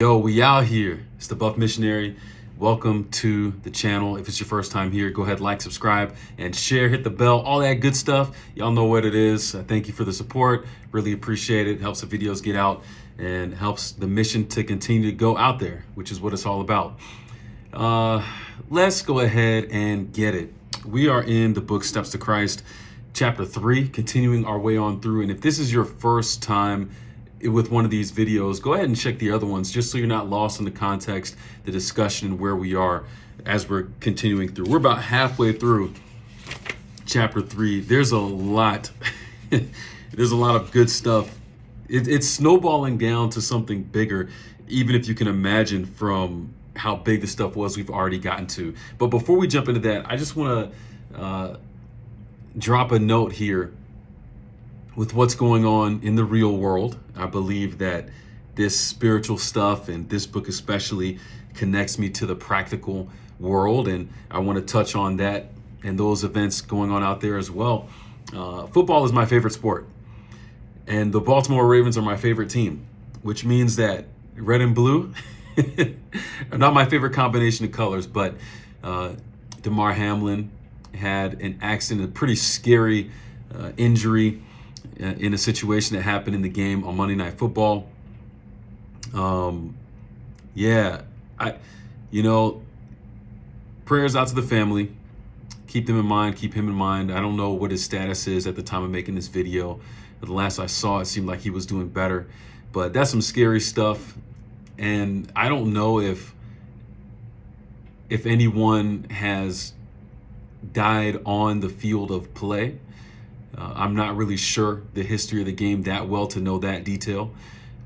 Yo, we out here. It's the Buff Missionary. Welcome to the channel. If it's your first time here, go ahead, like, subscribe, and share. Hit the bell, all that good stuff. Y'all know what it is. Thank you for the support. Really appreciate it. Helps the videos get out and helps the mission to continue to go out there, which is what it's all about. Let's go ahead and get it. We are in the book Steps to Christ, chapter 3, continuing our way on through. And if this is your first time with one of these videos, go ahead and check the other ones just so you're not lost in the context, the discussion, and where we are as we're continuing through. We're about halfway through chapter 3. There's a lot. There's a lot of good stuff. It's snowballing down to something bigger, even if you can imagine from how big the stuff was we've already gotten to. But before we jump into that, I just want to drop a note here. With what's going on in the real world, I believe that this spiritual stuff and this book especially connects me to the practical world, and I want to touch on that and those events going on out there as well. Football is my favorite sport, and the Baltimore Ravens are my favorite team, which means that red and blue are not my favorite combination of colors, but Damar Hamlin had an accident, a pretty scary injury in a situation that happened in the game on Monday Night Football. Prayers out to the family. Keep them in mind, keep him in mind. I don't know what his status is at the time of making this video. But the last I saw, it seemed like he was doing better. But that's some scary stuff. And I don't know if anyone has died on the field of play. I'm not really sure the history of the game that well to know that detail,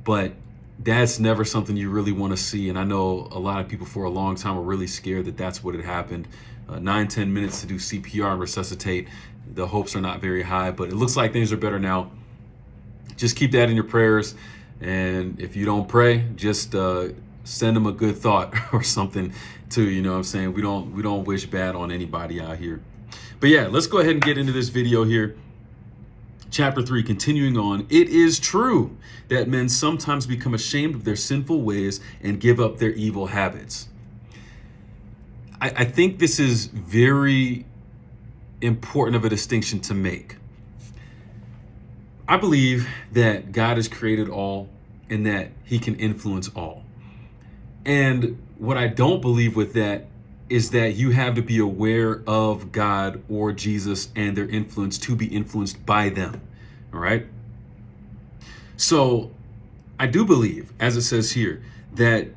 but that's never something you really want to see. And I know a lot of people for a long time were really scared that that's what had happened. 9-10 minutes to do CPR and resuscitate. The hopes are not very high, but it looks like things are better now. Just keep that in your prayers. And if you don't pray, just send them a good thought or something too. You know what I'm saying? We don't wish bad on anybody out here. But yeah, let's go ahead and get into this video here. Chapter 3, continuing on. It is true that men sometimes become ashamed of their sinful ways and give up their evil habits. I think this is very important of a distinction to make. I believe that God has created all and that he can influence all. And what I don't believe with that is that you have to be aware of God or Jesus and their influence to be influenced by them. All right. So I do believe, as it says here, that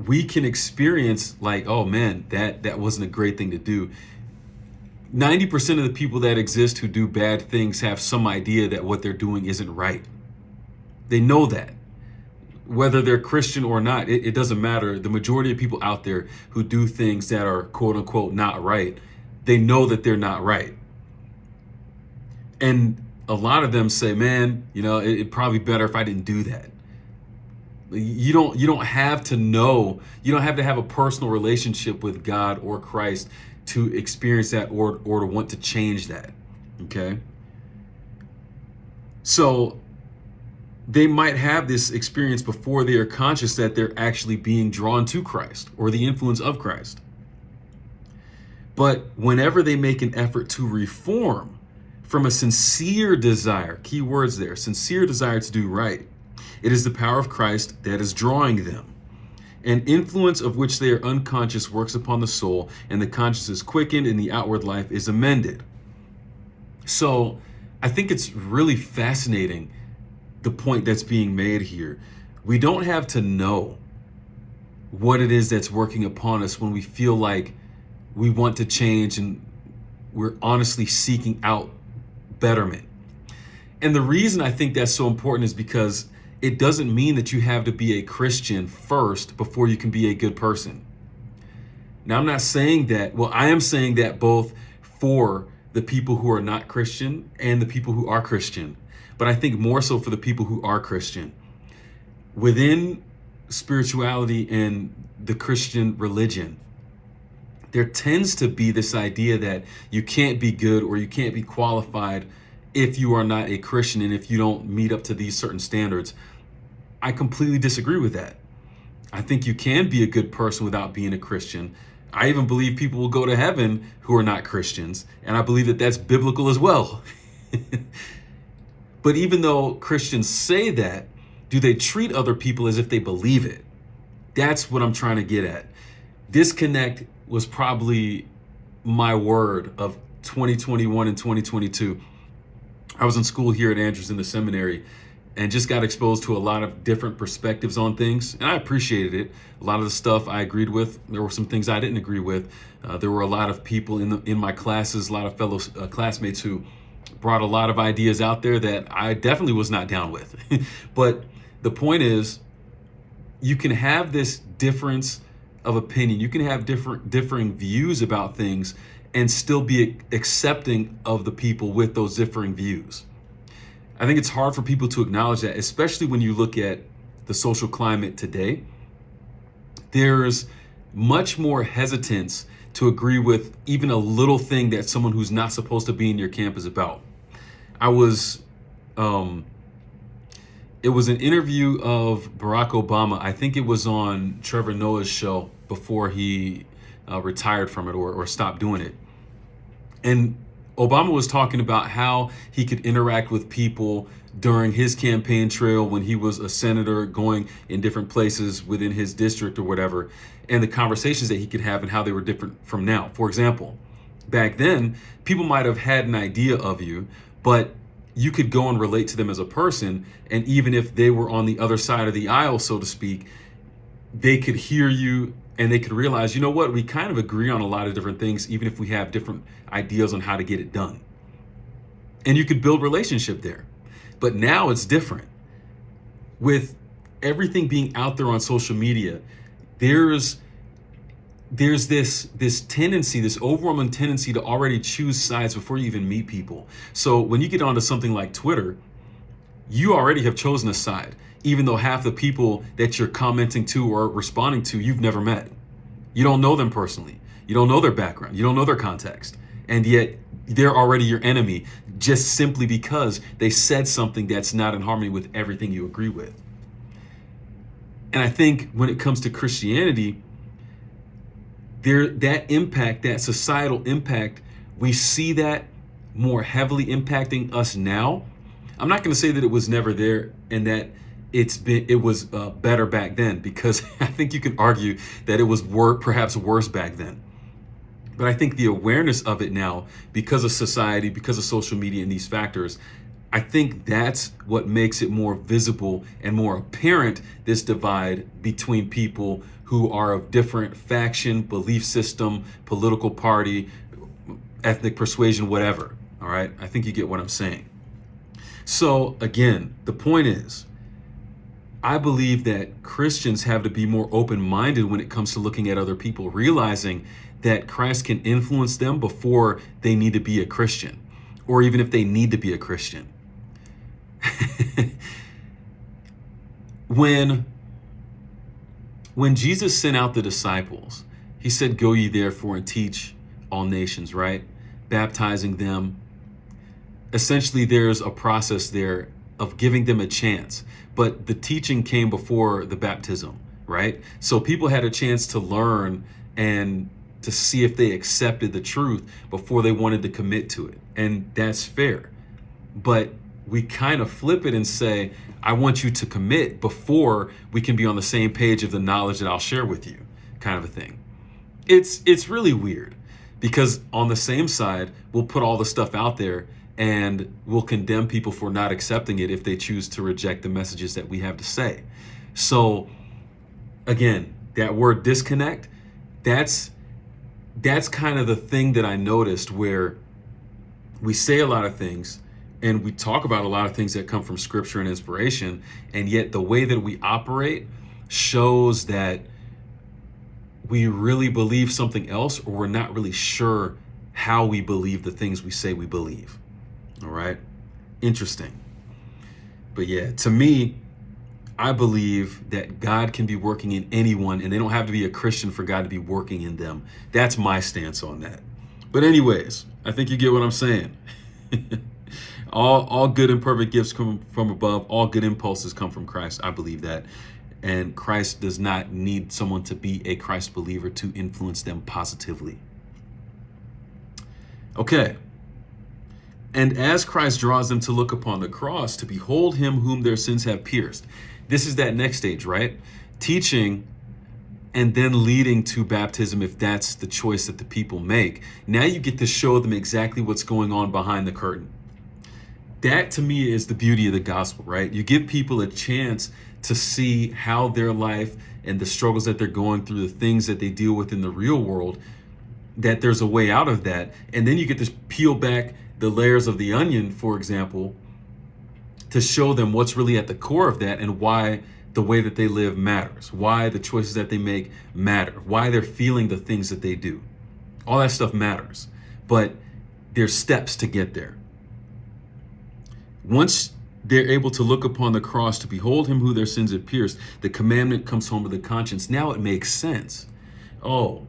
we can experience like, oh man, that wasn't a great thing to do. 90% of the people that exist who do bad things have some idea that what they're doing isn't right. They know that. Whether they're Christian or not, it doesn't matter. The majority of people out there who do things that are quote unquote not right, they know that they're not right. And a lot of them say, man, it'd probably be better if I didn't do that. You don't have to know, you don't have to have a personal relationship with God or Christ to experience that or to want to change that. Okay. So they might have this experience before they are conscious that they're actually being drawn to Christ or the influence of Christ. But whenever they make an effort to reform from a sincere desire, key words there, sincere desire to do right, it is the power of Christ that is drawing them. An influence of which they are unconscious works upon the soul, and the conscience is quickened and the outward life is amended. So I think it's really fascinating the point that's being made here. We don't have to know what it is that's working upon us when we feel like we want to change and we're honestly seeking out betterment. And the reason I think that's so important is because it doesn't mean that you have to be a Christian first before you can be a good person. Now, I'm not saying that, well, I am saying that both for the people who are not Christian and the people who are Christian. But I think more so for the people who are Christian. Within spirituality and the Christian religion, there tends to be this idea that you can't be good or you can't be qualified if you are not a Christian and if you don't meet up to these certain standards. I completely disagree with that. I think you can be a good person without being a Christian. I even believe people will go to heaven who are not Christians, and I believe that that's biblical as well. But even though Christians say that, do they treat other people as if they believe it? That's what I'm trying to get at. Disconnect was probably my word of 2021 and 2022. I was in school here at Andrews in the seminary and just got exposed to a lot of different perspectives on things. And I appreciated it. A lot of the stuff I agreed with. There were some things I didn't agree with. There were a lot of people in my classes, a lot of fellow classmates who brought a lot of ideas out there that I definitely was not down with. But the point is, you can have this difference of opinion. You can have differing views about things and still be accepting of the people with those differing views. I think it's hard for people to acknowledge that, especially when you look at the social climate today. There's much more hesitance to agree with even a little thing that someone who's not supposed to be in your camp is about. It was an interview of Barack Obama. I think it was on Trevor Noah's show before he retired from it or stopped doing it. And Obama was talking about how he could interact with people during his campaign trail when he was a senator going in different places within his district or whatever, and the conversations that he could have and how they were different from now. For example, back then, people might have had an idea of you, but you could go and relate to them as a person. And even if they were on the other side of the aisle, so to speak, they could hear you and they could realize, you know what, we kind of agree on a lot of different things, even if we have different ideas on how to get it done. And you could build relationship there. But now it's different. With everything being out there on social media, there's this tendency, this overwhelming tendency to already choose sides before you even meet people. So when you get onto something like Twitter, you already have chosen a side, even though half the people that you're commenting to or responding to, you've never met. You don't know them personally. You don't know their background. You don't know their context. And yet they're already your enemy just simply because they said something that's not in harmony with everything you agree with. And I think when it comes to Christianity, that impact, that societal impact, we see that more heavily impacting us now. I'm not going to say that it was never there and that it was better back then, because I think you can argue that it was perhaps worse back then. But I think the awareness of it now, because of society, because of social media and these factors, I think that's what makes it more visible and more apparent, this divide between people who are of different faction, belief system, political party, ethnic persuasion, whatever. All right, I think you get what I'm saying. So again, the point is, I believe that Christians have to be more open-minded when it comes to looking at other people, realizing that Christ can influence them before they need to be a Christian, or even if they need to be a Christian. When Jesus sent out the disciples, he said, "Go ye therefore and teach all nations," right? Baptizing them. Essentially, there's a process there of giving them a chance. But the teaching came before the baptism, right? So people had a chance to learn and to see if they accepted the truth before they wanted to commit to it. And that's fair. But we kind of flip it and say, I want you to commit before we can be on the same page of the knowledge that I'll share with you, kind of a thing. It's really weird, because on the same side, we'll put all the stuff out there and we'll condemn people for not accepting it if they choose to reject the messages that we have to say. So again, that word disconnect, that's kind of the thing that I noticed, where we say a lot of things and we talk about a lot of things that come from scripture and inspiration, and yet the way that we operate shows that we really believe something else, or we're not really sure how we believe the things we say we believe. All right. Interesting. But yeah, to me, I believe that God can be working in anyone, and they don't have to be a Christian for God to be working in them. That's my stance on that. But anyways, I think you get what I'm saying. All good and perfect gifts come from above. All good impulses come from Christ. I believe that. And Christ does not need someone to be a Christ believer to influence them positively. Okay. And as Christ draws them to look upon the cross, to behold him whom their sins have pierced. This is that next stage, right? Teaching and then leading to baptism, if that's the choice that the people make. Now you get to show them exactly what's going on behind the curtain. That to me is the beauty of the gospel, right? You give people a chance to see how their life and the struggles that they're going through, the things that they deal with in the real world, that there's a way out of that. And then you get to peel back the layers of the onion, for example, to show them what's really at the core of that and why the way that they live matters, why the choices that they make matter, why they're feeling the things that they do. All that stuff matters, but there's steps to get there. Once they're able to look upon the cross to behold him who their sins have pierced, the commandment comes home to the conscience. Now it makes sense. Oh,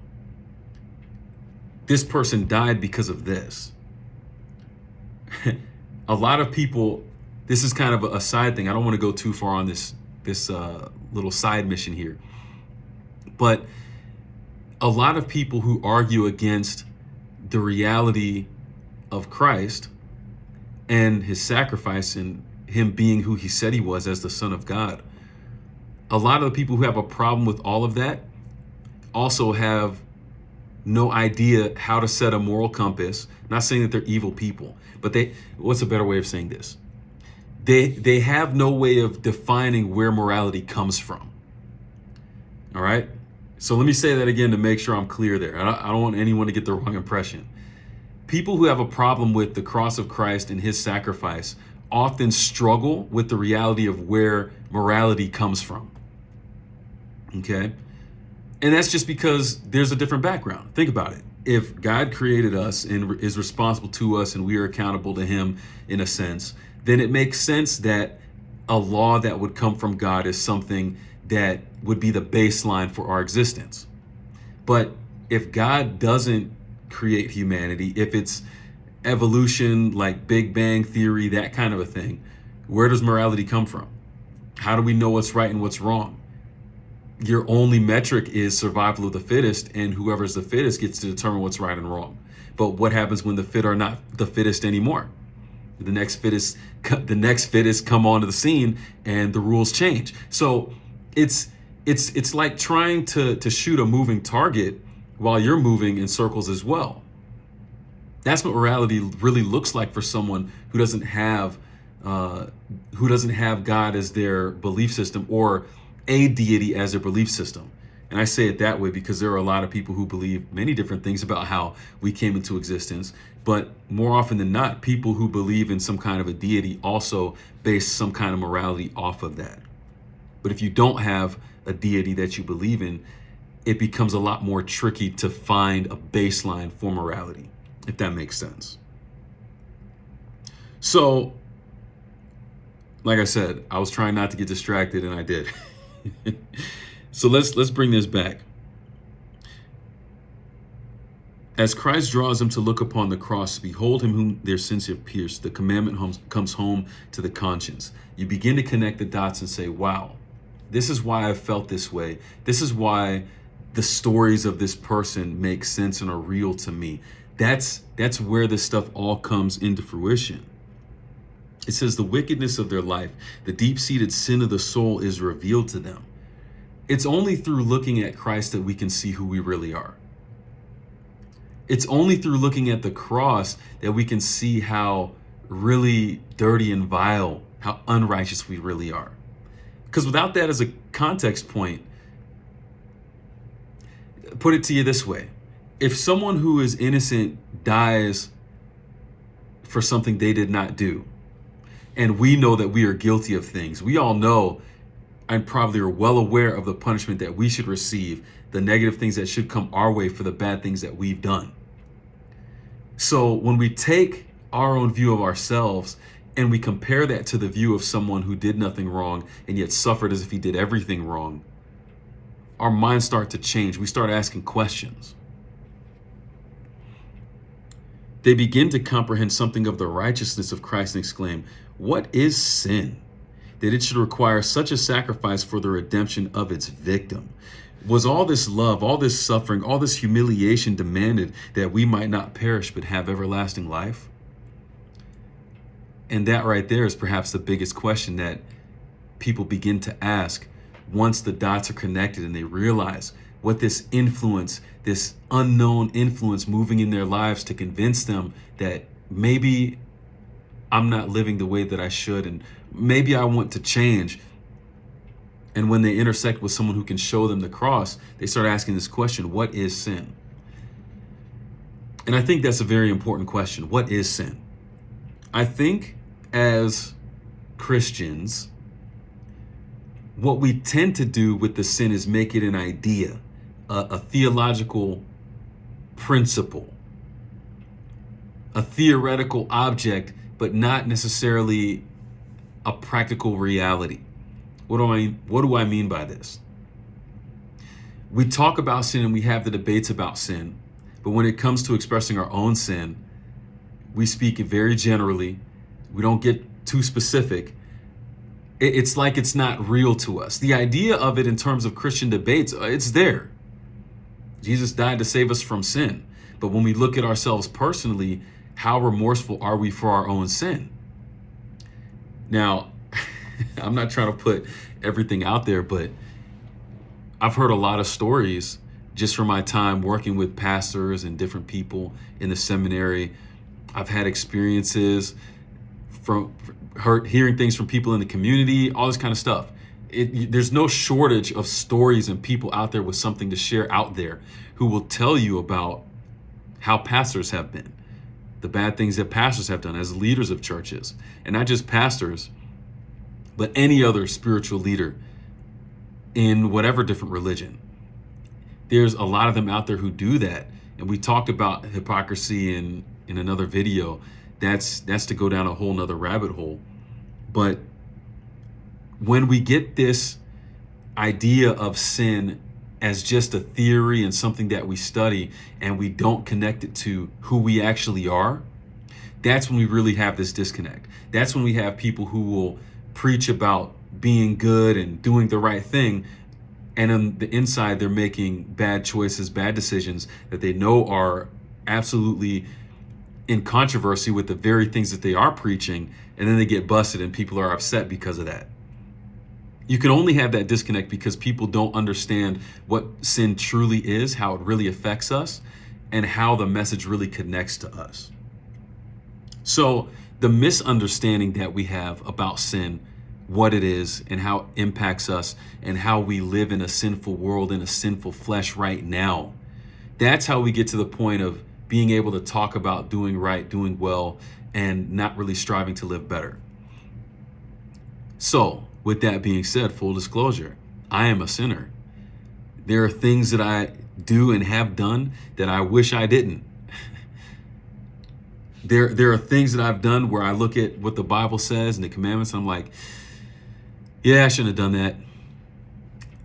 this person died because of this. A lot of people, this is kind of a side thing. I don't want to go too far on this little side mission here. But a lot of people who argue against the reality of Christ and his sacrifice and him being who he said he was as the Son of God, a lot of the people who have a problem with all of that also have no idea how to set a moral compass. Not saying that they're evil people, but what's a better way of saying this? They have no way of defining where morality comes from. All right? So let me say that again to make sure I'm clear there. I don't want anyone to get the wrong impression. People who have a problem with the cross of Christ and his sacrifice often struggle with the reality of where morality comes from. Okay? And that's just because there's a different background. Think about it. If God created us and is responsible to us and we are accountable to him in a sense, then it makes sense that a law that would come from God is something that would be the baseline for our existence. But if God doesn't create humanity, if it's evolution, like Big Bang Theory, that kind of a thing, where does morality come from? How do we know what's right and what's wrong? Your only metric is survival of the fittest, and whoever's the fittest gets to determine what's right and wrong. But what happens when the fit are not the fittest anymore? The next fittest come onto the scene, and the rules change. So it's like trying to shoot a moving target while you're moving in circles as well. That's what morality really looks like for someone who doesn't have God as their belief system, or a deity as their belief system. And I say it that way because there are a lot of people who believe many different things about how we came into existence. But more often than not, people who believe in some kind of a deity also base some kind of morality off of that. But if you don't have a deity that you believe in, it becomes a lot more tricky to find a baseline for morality, if that makes sense. So, like I said, I was trying not to get distracted, and I did. So let's bring this back. As Christ draws them to look upon the cross, behold him whom their sins have pierced, the commandment comes home to the conscience. You begin to connect the dots and say, wow, this is why I felt this way. This is why the stories of this person make sense and are real to me. That's where this stuff all comes into fruition. It says the wickedness of their life, the deep-seated sin of the soul is revealed to them. It's only through looking at Christ that we can see who we really are. It's only through looking at the cross that we can see how really dirty and vile, how unrighteous we really are. Because without that as a context point, put it to you this way. If someone who is innocent dies for something they did not do, and we know that we are guilty of things, we all know and probably are well aware of the punishment that we should receive, the negative things that should come our way for the bad things that we've done. So when we take our own view of ourselves and we compare that to the view of someone who did nothing wrong and yet suffered as if he did everything wrong, our minds start to change. We start asking questions. They begin to comprehend something of the righteousness of Christ and exclaim, what is sin? that it should require such a sacrifice for the redemption of its victim? Was all this love, all this suffering, all this humiliation demanded that we might not perish but have everlasting life? And that right there is perhaps the biggest question that people begin to ask once the dots are connected and they realize what this influence, this unknown influence moving in their lives to convince them that maybe I'm not living the way that I should and maybe I want to change. And when they intersect with someone who can show them the cross, they start asking this question: what is sin? And I think that's a very important question. What is sin? I think as Christians, what we tend to do with the sin is make it an idea, a theological principle, a theoretical object, but not necessarily a practical reality. What do I mean by this? We talk about sin and we have the debates about sin, but when it comes to expressing our own sin, we speak it very generally. We don't get too specific. It's like it's not real to us. The idea of it in terms of Christian debates, it's there. Jesus died to save us from sin. But when we look at ourselves personally, how remorseful are we for our own sin? Now, I'm not trying to put everything out there, but I've heard a lot of stories just from my time working with pastors and different people in the seminary. I've had experiences from hearing things from people in the community, all this kind of stuff. There's no shortage of stories and people out there with something to share out there who will tell you about how pastors have been, the bad things that pastors have done as leaders of churches, and not just pastors, but any other spiritual leader in whatever different religion. There's a lot of them out there who do that. And we talked about hypocrisy in another video. That's to go down a whole nother rabbit hole. But when we get this idea of sin as just a theory and something that we study and we don't connect it to who we actually are, that's when we really have this disconnect. That's when we have people who will preach about being good and doing the right thing, and on the inside they're making bad choices, bad decisions that they know are absolutely in controversy with the very things that they are preaching, and then they get busted and people are upset because of that. You can only have that disconnect because people don't understand what sin truly is, how it really affects us, and how the message really connects to us. So the misunderstanding that we have about sin, what it is and how it impacts us and how we live in a sinful world, in a sinful flesh right now, that's how we get to the point of being able to talk about doing right, doing well, and not really striving to live better. So with that being said, full disclosure, I am a sinner. There are things that I do and have done that I wish I didn't. There are things that I've done where I look at what the Bible says and the commandments, and I'm like, yeah, I shouldn't have done that.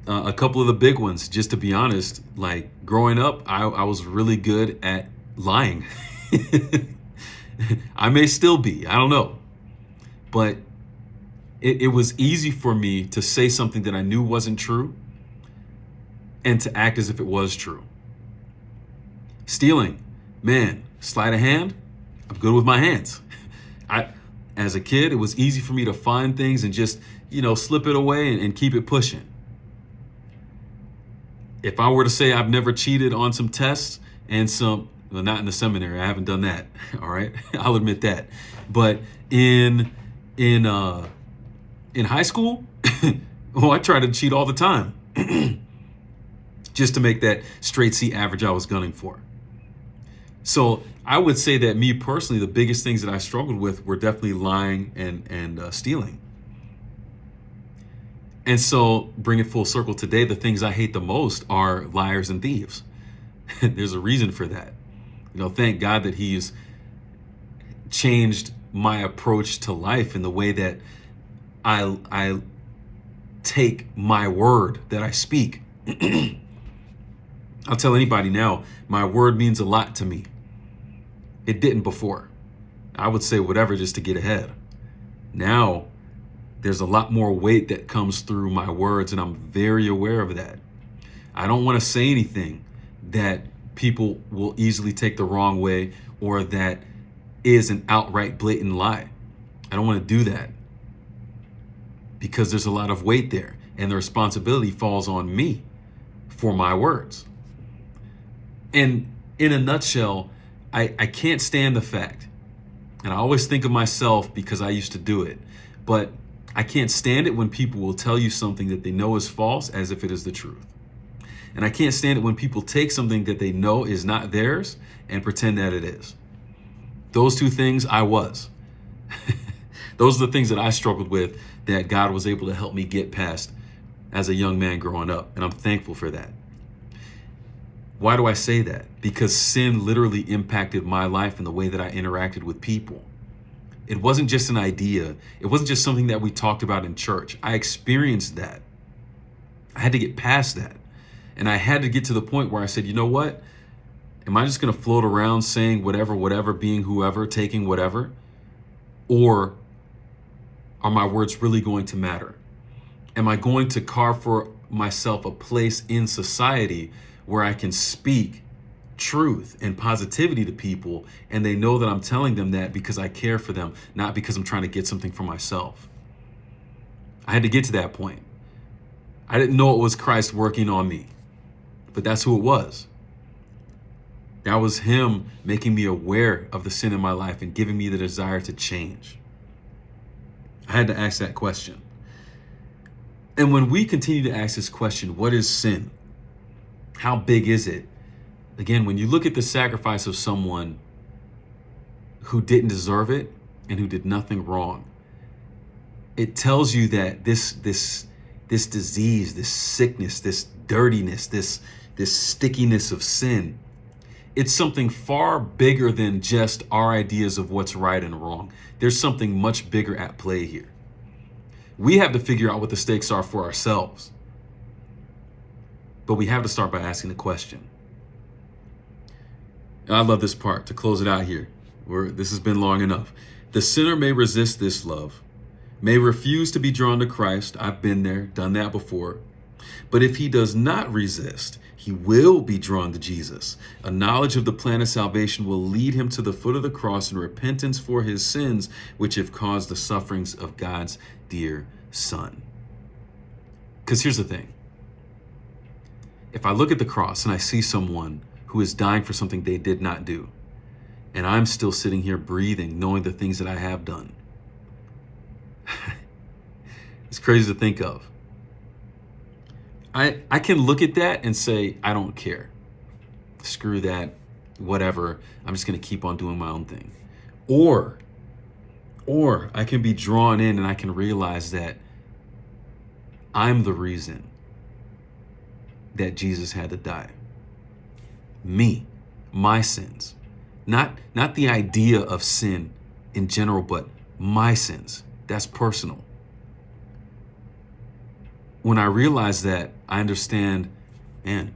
A couple of the big ones, just to be honest, like growing up, I was really good at lying. I may still be, I don't know. But it was easy for me to say something that I knew wasn't true and to act as if it was true. Stealing, man, sleight of hand, I'm good with my hands. As a kid, it was easy for me to find things and just, slip it away and keep it pushing. If I were to say I've never cheated on some tests and well, not in the seminary, I haven't done that. All right, I'll admit that. But in high school, I tried to cheat all the time, just to make that straight C average I was gunning for. So I would say that me personally, the biggest things that I struggled with were definitely lying and stealing. And so bring it full circle today, the things I hate the most are liars and thieves. There's a reason for that. Thank God that he's changed my approach to life in the way that I take my word that I speak. I'll tell anybody now, my word means a lot to me. It didn't before. I would say whatever just to get ahead. Now, There's a lot more weight that comes through my words, and I'm very aware of that. I don't want to say anything that people will easily take the wrong way or that is an outright blatant lie. I don't want to do that because there's a lot of weight there, and the responsibility falls on me for my words. And in a nutshell, I can't stand the fact, and I always think of myself because I used to do it, but I can't stand it when people will tell you something that they know is false as if it is the truth. And I can't stand it when people take something that they know is not theirs and pretend that it is. Those two things I was. Those are the things that I struggled with that God was able to help me get past as a young man growing up. And I'm thankful for that. Why do I say that? Because sin literally impacted my life and the way that I interacted with people. It wasn't just an idea. It wasn't just something that we talked about in church. I experienced that. I had to get past that. And I had to get to the point where I said, you know what? Am I just going to float around saying whatever, being whoever, taking whatever? Or are my words really going to matter? Am I going to carve for myself a place in society where I can speak truth and positivity to people and they know that I'm telling them that because I care for them, not because I'm trying to get something for myself? I had to get to that point. I didn't know it was Christ working on me, but that's who it was. That was him making me aware of the sin in my life and giving me the desire to change. I had to ask that question. And when we continue to ask this question, what is sin? How big is it? Again, when you look at the sacrifice of someone who didn't deserve it and who did nothing wrong, it tells you that this disease, this sickness, this dirtiness, this stickiness of sin, it's something far bigger than just our ideas of what's right and wrong. There's something much bigger at play here. We have to figure out what the stakes are for ourselves. But we have to start by asking the question. And I love this part to close it out here. This has been long enough. The sinner may resist this love, may refuse to be drawn to Christ. I've been there, done that before. But if he does not resist, he will be drawn to Jesus. A knowledge of the plan of salvation will lead him to the foot of the cross in repentance for his sins, which have caused the sufferings of God's dear Son. Because here's the thing. If I look at the cross and I see someone who is dying for something they did not do, and I'm still sitting here breathing, knowing the things that I have done, it's crazy to think of. I can look at that and say, I don't care. Screw that, whatever. I'm just going to keep on doing my own thing. Or I can be drawn in and I can realize that I'm the reason that Jesus had to die. Me, my sins. Not the idea of sin in general, but my sins. That's personal. When I realize that, I understand, man,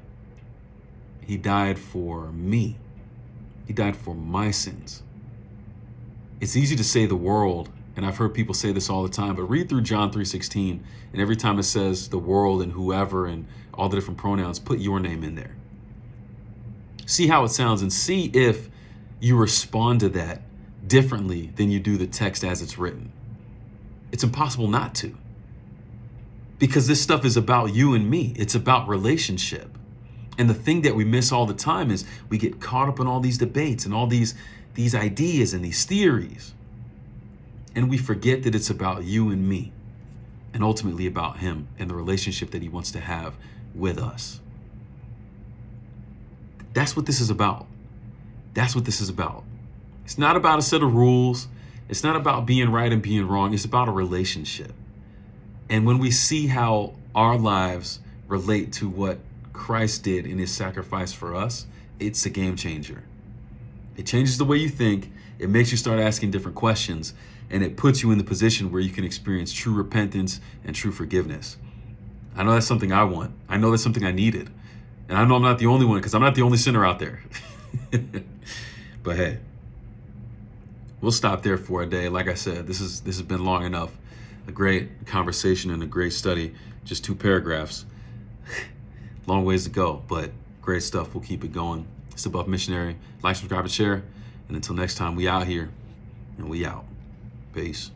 he died for me. He died for my sins. It's easy to say the world, and I've heard people say this all the time, but read through John 3:16, and every time it says the world and whoever and all the different pronouns, put your name in there. See how it sounds and see if you respond to that differently than you do the text as it's written. It's impossible not to. Because this stuff is about you and me. It's about relationship. And the thing that we miss all the time is we get caught up in all these debates and all these ideas and these theories. And we forget that it's about you and me and ultimately about him and the relationship that he wants to have with us. That's what this is about. That's what this is about. It's not about a set of rules. It's not about being right and being wrong. It's about a relationship. And when we see how our lives relate to what Christ did in his sacrifice for us, it's a game changer. It changes the way you think. It makes you start asking different questions, and it puts you in the position where you can experience true repentance and true forgiveness. I know that's something I want. I know that's something I needed. And I know I'm not the only one because I'm not the only sinner out there. But hey, we'll stop there for a day. Like I said, this has been long enough. a great conversation and a great study. Just 2 paragraphs. Long ways to go, but great stuff. We'll keep it going. It's the Buff Missionary. Like, subscribe, and share. And until next time, we out here and we out. Peace.